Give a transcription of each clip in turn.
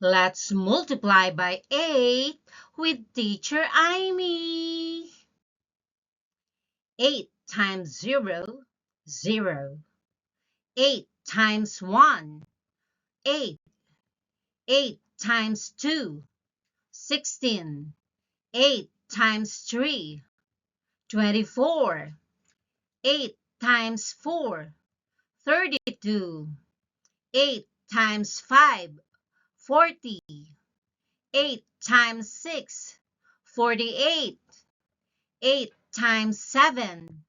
Let's multiply by 8 with teacher Amy. 8 times 0, 0. 8 times 1, 8. 8 times 2, 16. 8 times 3, 24. 8 times 4, 32. 8 times 5, 40. 8 times 6, 48. 8 times 7,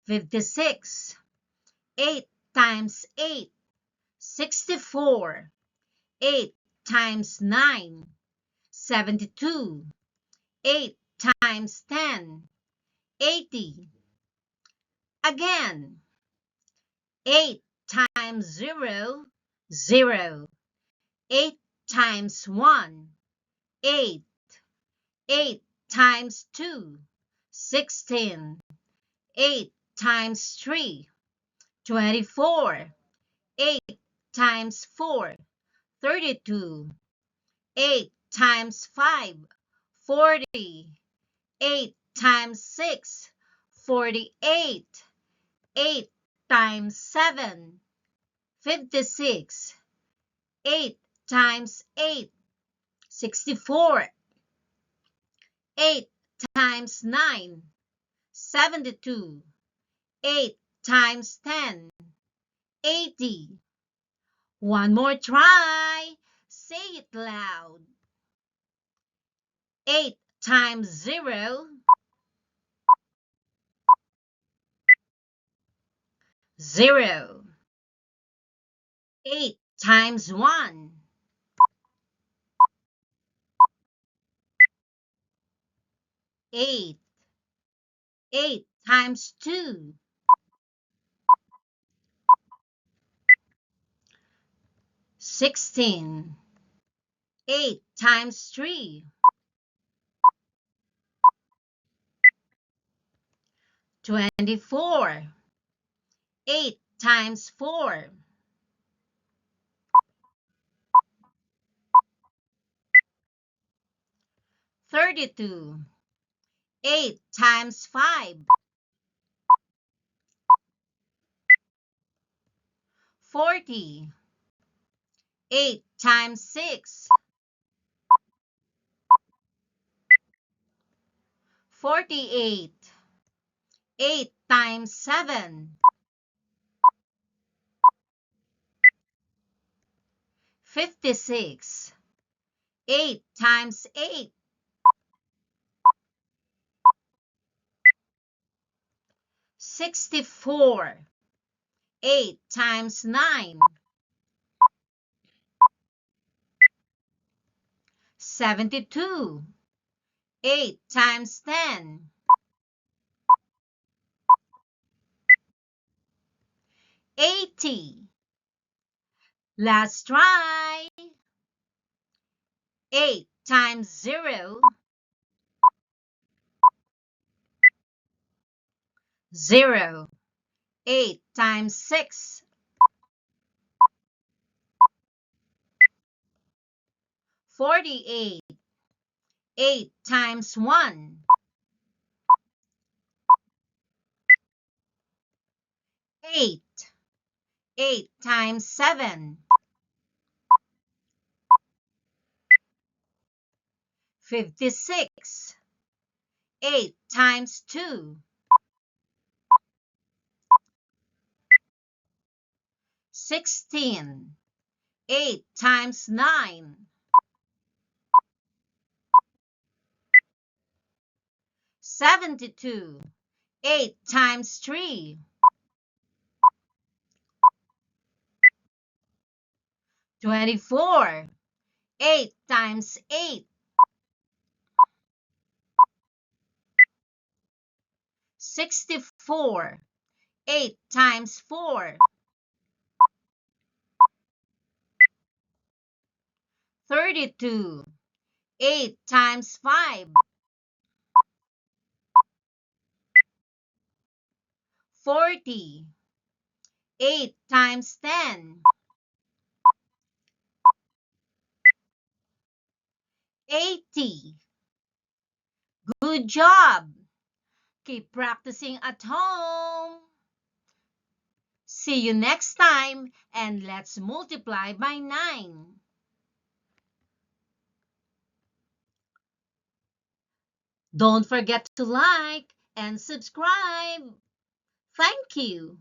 56. 8 times 8, 64. 8 times 9, 72. 8 times 10, 80. Again, 8 times 0, 0. 8 times 1, 8. 8 times 2, 16. 8 times 3, 24. 8 times 4, 32. 8 times 5, 40. 8 times 6, 48. 8 times 7, 56. 8 times 8, 64. 8 times 9, 72. 8 times 10, 80. One more try. Say it loud. 8 times 0, 0. 8 times 1, 8. 8 times 2, 16. 8 times 3, 24. 8 times 4, 32. 8 times 5, 40. 8 times 6, 48. 8 times 7, 56. 8 times 8, 64. 8 times 9, 72. 8 times 10, 80. Last try. 8 times 0, 0. 8 times 6, 48. 8 times 1, 8. 8 times 7, 56. 8 times 2, 16. 8 times 9, 72. 8 times 3, 24. 8 times 8, 64. 8 times 4, 32. 8 times 5, 40. 8 times 10, 80. Good job! Keep practicing at home. See you next time, and let's multiply by 9. Don't forget to like and subscribe. Thank you.